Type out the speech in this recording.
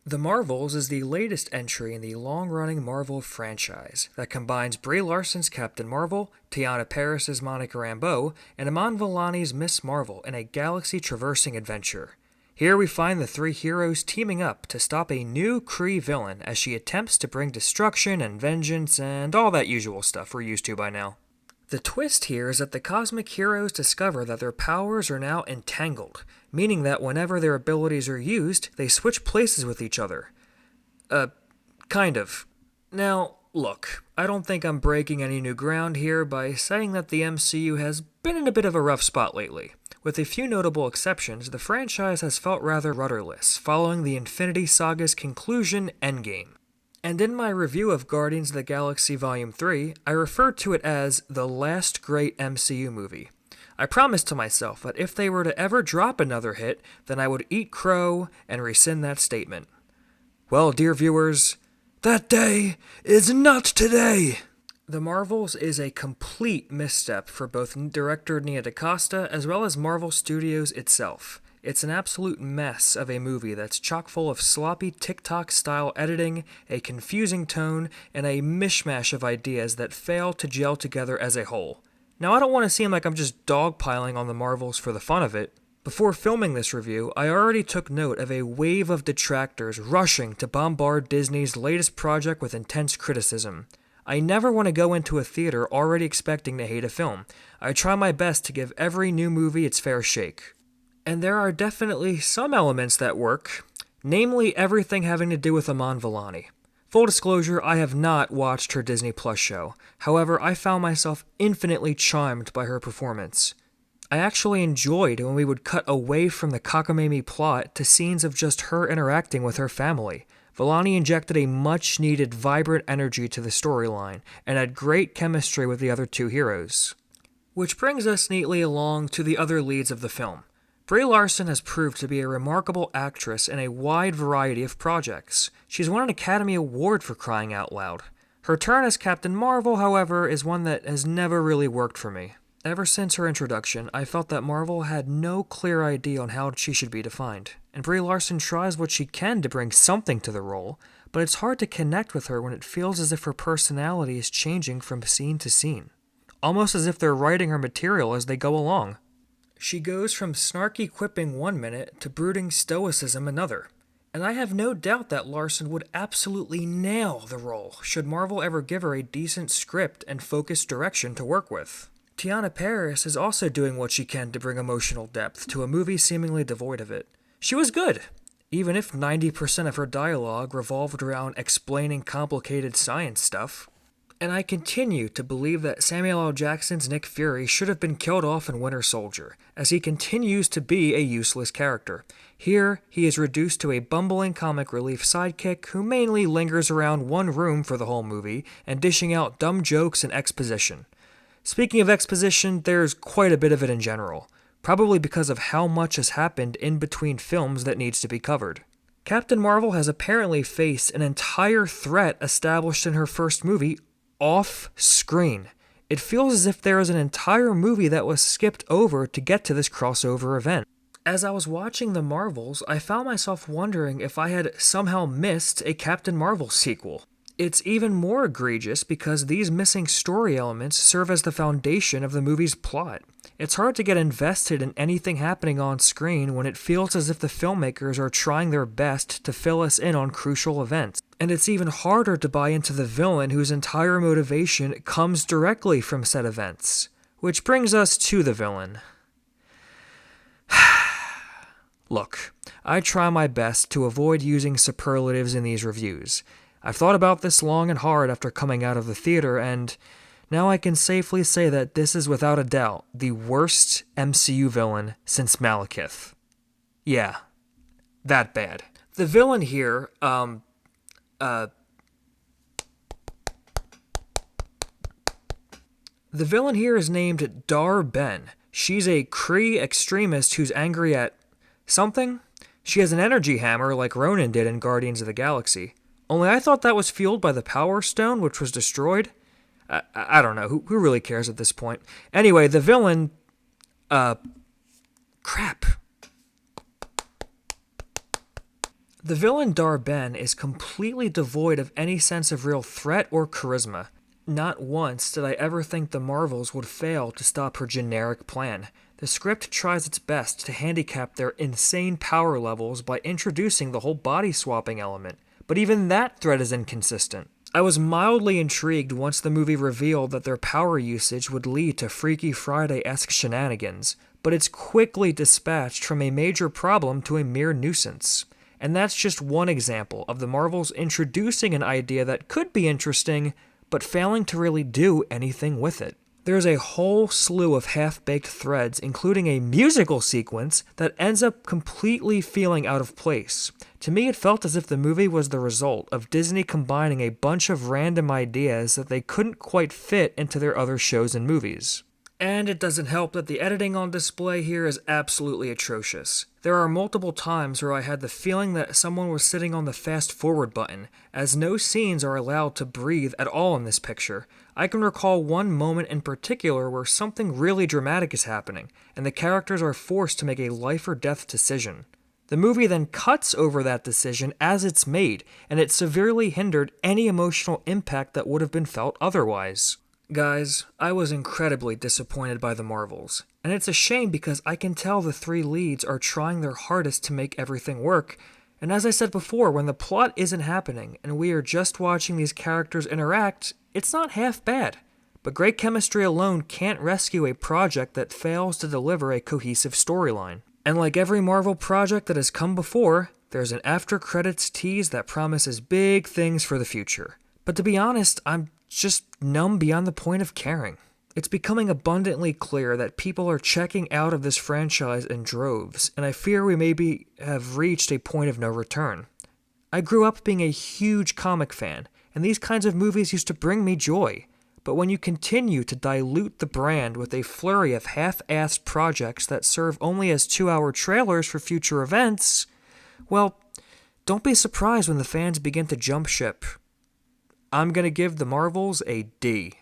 The Marvels is the latest entry in the long-running Marvel franchise that combines Brie Larson's Captain Marvel, Teyonah Parris' Monica Rambeau, and Iman Vellani's Miss Marvel in a galaxy-traversing adventure. Here we find the three heroes teaming up to stop a new Kree villain as she attempts to bring destruction and vengeance and all that usual stuff we're used to by now. The twist here is that the cosmic heroes discover that their powers are now entangled, meaning that whenever their abilities are used, they switch places with each other. Kind of. Now, look, I don't think I'm breaking any new ground here by saying that the MCU has been in a bit of a rough spot lately. With a few notable exceptions, the franchise has felt rather rudderless following the Infinity Saga's conclusion, Endgame. And in my review of Guardians of the Galaxy Volume 3, I referred to it as the last great MCU movie. I promised to myself that if they were to ever drop another hit, then I would eat crow and rescind that statement. Well, dear viewers, that day is not today! The Marvels is a complete misstep for both director Nia DaCosta as well as Marvel Studios itself. It's an absolute mess of a movie that's chock full of sloppy TikTok-style editing, a confusing tone, and a mishmash of ideas that fail to gel together as a whole. Now, I don't want to seem like I'm just dogpiling on the Marvels for the fun of it. Before filming this review, I already took note of a wave of detractors rushing to bombard Disney's latest project with intense criticism. I never want to go into a theater already expecting to hate a film. I try my best to give every new movie its fair shake. And there are definitely some elements that work, namely everything having to do with Iman Vellani. Full disclosure, I have not watched her Disney Plus show. However, I found myself infinitely charmed by her performance. I actually enjoyed when we would cut away from the cockamamie plot to scenes of just her interacting with her family. Vellani injected a much-needed vibrant energy to the storyline and had great chemistry with the other two heroes. Which brings us neatly along to the other leads of the film. Brie Larson has proved to be a remarkable actress in a wide variety of projects. She's won an Academy Award for crying out loud. Her turn as Captain Marvel, however, is one that has never really worked for me. Ever since her introduction, I felt that Marvel had no clear idea on how she should be defined, and Brie Larson tries what she can to bring something to the role, but it's hard to connect with her when it feels as if her personality is changing from scene to scene. Almost as if they're writing her material as they go along. She goes from snarky quipping one minute to brooding stoicism another. And I have no doubt that Larson would absolutely nail the role should Marvel ever give her a decent script and focused direction to work with. Teyonah Parris is also doing what she can to bring emotional depth to a movie seemingly devoid of it. She was good, even if 90% of her dialogue revolved around explaining complicated science stuff. And I continue to believe that Samuel L. Jackson's Nick Fury should have been killed off in Winter Soldier, as he continues to be a useless character. Here, he is reduced to a bumbling comic relief sidekick who mainly lingers around one room for the whole movie and dishing out dumb jokes and exposition. Speaking of exposition, there's quite a bit of it in general, probably because of how much has happened in between films that needs to be covered. Captain Marvel has apparently faced an entire threat established in her first movie off-screen. It feels as if there is an entire movie that was skipped over to get to this crossover event. As I was watching The Marvels, I found myself wondering if I had somehow missed a Captain Marvel sequel. It's even more egregious because these missing story elements serve as the foundation of the movie's plot. It's hard to get invested in anything happening on screen when it feels as if the filmmakers are trying their best to fill us in on crucial events. And it's even harder to buy into the villain whose entire motivation comes directly from said events. Which brings us to the villain. Look, I try my best to avoid using superlatives in these reviews. I've thought about this long and hard after coming out of the theater, and now I can safely say that this is without a doubt the worst MCU villain since Malekith. Yeah, that bad. The villain here, The villain here is named Dar Ben. She's a Kree extremist who's angry at something. She has an energy hammer like Ronan did in Guardians of the Galaxy. Only I thought that was fueled by the Power Stone, which was destroyed. I don't know. Who really cares at this point? Anyway, the villain... Crap. The villain Dar-Ben is completely devoid of any sense of real threat or charisma. Not once did I ever think the Marvels would fail to stop her generic plan. The script tries its best to handicap their insane power levels by introducing the whole body swapping element, but even that threat is inconsistent. I was mildly intrigued once the movie revealed that their power usage would lead to Freaky Friday-esque shenanigans, but it's quickly dispatched from a major problem to a mere nuisance. And that's just one example of the Marvels introducing an idea that could be interesting, but failing to really do anything with it. There's a whole slew of half-baked threads, including a musical sequence that ends up completely feeling out of place. To me, it felt as if the movie was the result of Disney combining a bunch of random ideas that they couldn't quite fit into their other shows and movies. And it doesn't help that the editing on display here is absolutely atrocious. There are multiple times where I had the feeling that someone was sitting on the fast forward button, as no scenes are allowed to breathe at all in this picture. I can recall one moment in particular where something really dramatic is happening, and the characters are forced to make a life or death decision. The movie then cuts over that decision as it's made, and it severely hindered any emotional impact that would have been felt otherwise. Guys, I was incredibly disappointed by the Marvels, and it's a shame because I can tell the three leads are trying their hardest to make everything work, and as I said before, when the plot isn't happening and we are just watching these characters interact, it's not half bad. But great chemistry alone can't rescue a project that fails to deliver a cohesive storyline. And like every Marvel project that has come before, there's an after-credits tease that promises big things for the future. But to be honest, I'm just numb beyond the point of caring. It's becoming abundantly clear that people are checking out of this franchise in droves, and I fear we maybe have reached a point of no return. I grew up being a huge comic fan, and these kinds of movies used to bring me joy. But when you continue to dilute the brand with a flurry of half-assed projects that serve only as 2-hour trailers for future events, well, don't be surprised when the fans begin to jump ship. I'm gonna give the Marvels a D.